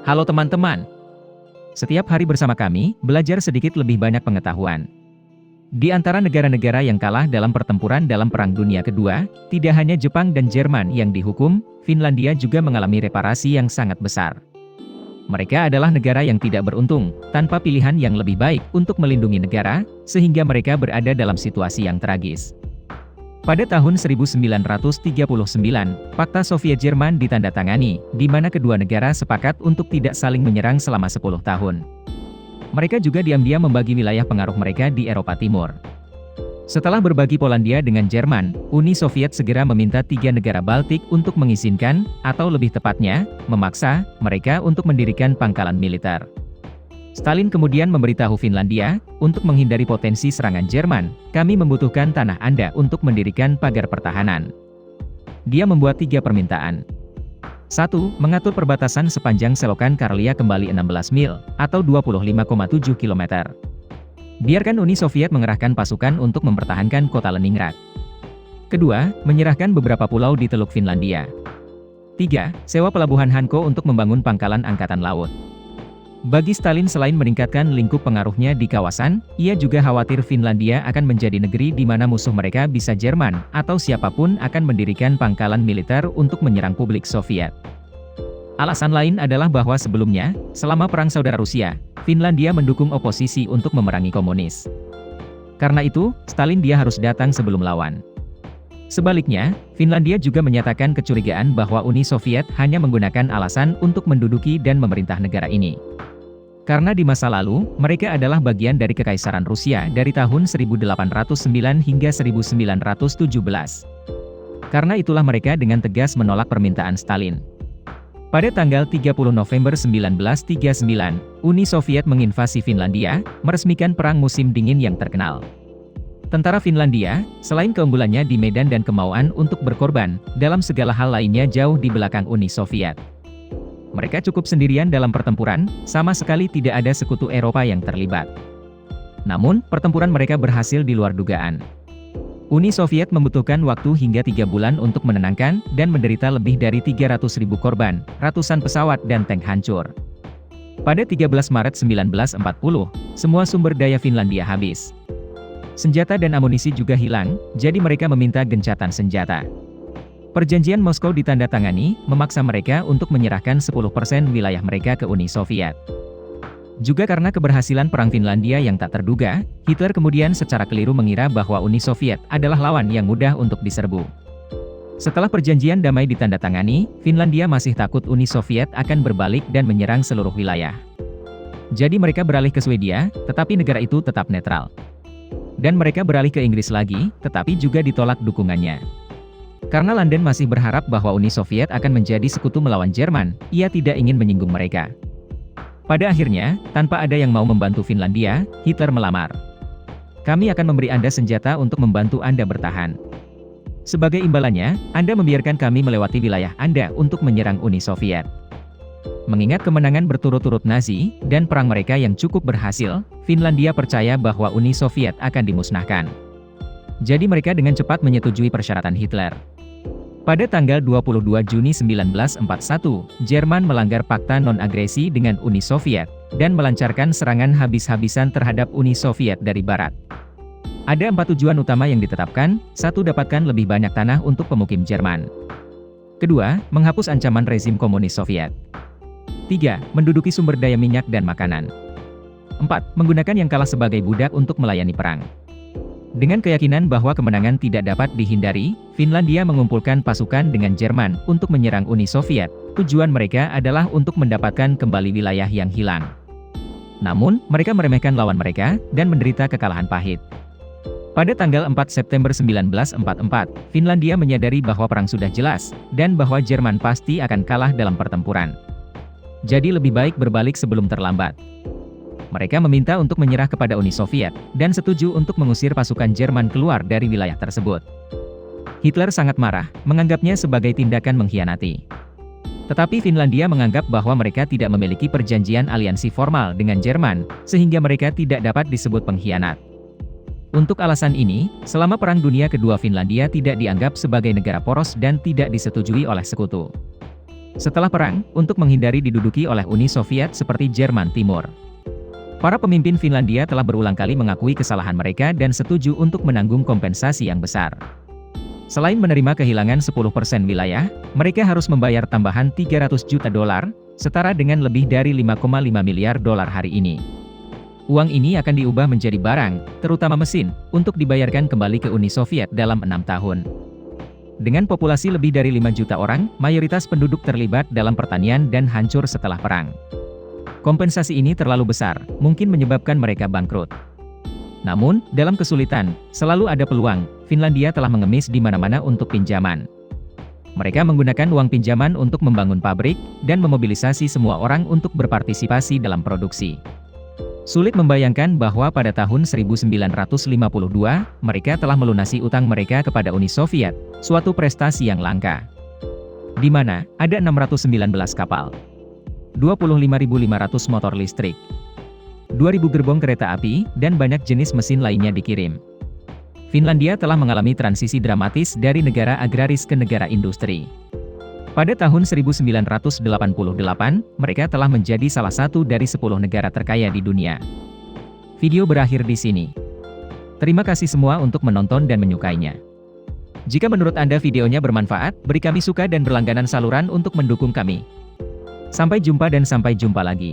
Halo teman-teman, setiap hari bersama kami, belajar sedikit lebih banyak pengetahuan. Di antara negara-negara yang kalah dalam pertempuran dalam Perang Dunia Kedua, tidak hanya Jepang dan Jerman yang dihukum, Finlandia juga mengalami reparasi yang sangat besar. Mereka adalah negara yang tidak beruntung, tanpa pilihan yang lebih baik untuk melindungi negara, sehingga mereka berada dalam situasi yang tragis. Pada tahun 1939, Fakta Soviet-Jerman ditandatangani, di mana kedua negara sepakat untuk tidak saling menyerang selama 10 tahun. Mereka juga diam-diam membagi wilayah pengaruh mereka di Eropa Timur. Setelah berbagi Polandia dengan Jerman, Uni Soviet segera meminta 3 negara Baltik untuk mengizinkan, atau lebih tepatnya, memaksa, mereka untuk mendirikan pangkalan militer. Stalin kemudian memberitahu Finlandia, untuk menghindari potensi serangan Jerman, kami membutuhkan tanah Anda untuk mendirikan pagar pertahanan. Dia membuat 3 permintaan. 1. Mengatur perbatasan sepanjang selokan Karelia kembali 16 mil, atau 25,7 km. Biarkan Uni Soviet mengerahkan pasukan untuk mempertahankan kota Leningrad. Kedua, menyerahkan beberapa pulau di Teluk Finlandia. 3. Sewa pelabuhan Hanko untuk membangun pangkalan angkatan laut. Bagi Stalin, selain meningkatkan lingkup pengaruhnya di kawasan, ia juga khawatir Finlandia akan menjadi negeri di mana musuh mereka bisa Jerman, atau siapapun akan mendirikan pangkalan militer untuk menyerang publik Soviet. Alasan lain adalah bahwa sebelumnya, selama Perang Saudara Rusia, Finlandia mendukung oposisi untuk memerangi komunis. Karena itu, Stalin dia harus datang sebelum lawan. Sebaliknya, Finlandia juga menyatakan kecurigaan bahwa Uni Soviet hanya menggunakan alasan untuk menduduki dan memerintah negara ini. Karena di masa lalu, mereka adalah bagian dari Kekaisaran Rusia dari tahun 1809 hingga 1917. Karena itulah mereka dengan tegas menolak permintaan Stalin. Pada tanggal 30 November 1939, Uni Soviet menginvasi Finlandia, meresmikan Perang Musim Dingin yang terkenal. Tentara Finlandia, selain keunggulannya di medan dan kemauan untuk berkorban, dalam segala hal lainnya jauh di belakang Uni Soviet. Mereka cukup sendirian dalam pertempuran, sama sekali tidak ada sekutu Eropa yang terlibat. Namun, pertempuran mereka berhasil di luar dugaan. Uni Soviet membutuhkan waktu hingga 3 bulan untuk menenangkan, dan menderita lebih dari 300.000 korban, ratusan pesawat dan tank hancur. Pada 13 Maret 1940, semua sumber daya Finlandia habis. Senjata dan amunisi juga hilang, jadi mereka meminta gencatan senjata. Perjanjian Moskow ditandatangani, memaksa mereka untuk menyerahkan 10% wilayah mereka ke Uni Soviet. Juga karena keberhasilan Perang Finlandia yang tak terduga, Hitler kemudian secara keliru mengira bahwa Uni Soviet adalah lawan yang mudah untuk diserbu. Setelah perjanjian damai ditandatangani, Finlandia masih takut Uni Soviet akan berbalik dan menyerang seluruh wilayah. Jadi mereka beralih ke Swedia, tetapi negara itu tetap netral. Dan mereka beralih ke Inggris lagi, tetapi juga ditolak dukungannya. Karena London masih berharap bahwa Uni Soviet akan menjadi sekutu melawan Jerman, ia tidak ingin menyinggung mereka. Pada akhirnya, tanpa ada yang mau membantu Finlandia, Hitler melamar. Kami akan memberi Anda senjata untuk membantu Anda bertahan. Sebagai imbalannya, Anda membiarkan kami melewati wilayah Anda untuk menyerang Uni Soviet. Mengingat kemenangan berturut-turut Nazi, dan perang mereka yang cukup berhasil, Finlandia percaya bahwa Uni Soviet akan dimusnahkan. Jadi mereka dengan cepat menyetujui persyaratan Hitler. Pada tanggal 22 Juni 1941, Jerman melanggar Fakta Non-Agresi dengan Uni Soviet, dan melancarkan serangan habis-habisan terhadap Uni Soviet dari Barat. Ada 4 tujuan utama yang ditetapkan. 1. Dapatkan lebih banyak tanah untuk pemukim Jerman. Kedua, menghapus ancaman rezim komunis Soviet. 3. Menduduki sumber daya minyak dan makanan. 4. Menggunakan yang kalah sebagai budak untuk melayani perang. Dengan keyakinan bahwa kemenangan tidak dapat dihindari, Finlandia mengumpulkan pasukan dengan Jerman untuk menyerang Uni Soviet. Tujuan mereka adalah untuk mendapatkan kembali wilayah yang hilang. Namun, mereka meremehkan lawan mereka, dan menderita kekalahan pahit. Pada tanggal 4 September 1944, Finlandia menyadari bahwa perang sudah jelas, dan bahwa Jerman pasti akan kalah dalam pertempuran. Jadi lebih baik berbalik sebelum terlambat. Mereka meminta untuk menyerah kepada Uni Soviet, dan setuju untuk mengusir pasukan Jerman keluar dari wilayah tersebut. Hitler sangat marah, menganggapnya sebagai tindakan mengkhianati. Tetapi Finlandia menganggap bahwa mereka tidak memiliki perjanjian aliansi formal dengan Jerman, sehingga mereka tidak dapat disebut pengkhianat. Untuk alasan ini, selama Perang Dunia Kedua Finlandia tidak dianggap sebagai negara poros dan tidak disetujui oleh sekutu. Setelah perang, untuk menghindari diduduki oleh Uni Soviet seperti Jerman Timur, para pemimpin Finlandia telah berulang kali mengakui kesalahan mereka dan setuju untuk menanggung kompensasi yang besar. Selain menerima kehilangan 10% wilayah, mereka harus membayar tambahan 300 juta dolar, setara dengan lebih dari 5,5 miliar dolar hari ini. Uang ini akan diubah menjadi barang, terutama mesin, untuk dibayarkan kembali ke Uni Soviet dalam 6 tahun. Dengan populasi lebih dari 5 juta orang, mayoritas penduduk terlibat dalam pertanian dan hancur setelah perang. Kompensasi ini terlalu besar, mungkin menyebabkan mereka bangkrut. Namun, dalam kesulitan, selalu ada peluang. Finlandia telah mengemis di mana-mana untuk pinjaman. Mereka menggunakan uang pinjaman untuk membangun pabrik, dan memobilisasi semua orang untuk berpartisipasi dalam produksi. Sulit membayangkan bahwa pada tahun 1952, mereka telah melunasi utang mereka kepada Uni Soviet, suatu prestasi yang langka. Di mana, ada 619 kapal, 25.500 motor listrik, 2.000 gerbong kereta api, dan banyak jenis mesin lainnya dikirim. Finlandia telah mengalami transisi dramatis dari negara agraris ke negara industri. Pada tahun 1988, mereka telah menjadi salah satu dari 10 negara terkaya di dunia. Video berakhir di sini. Terima kasih semua untuk menonton dan menyukainya. Jika menurut Anda videonya bermanfaat, beri kami suka dan berlangganan saluran untuk mendukung kami. Sampai jumpa dan sampai jumpa lagi.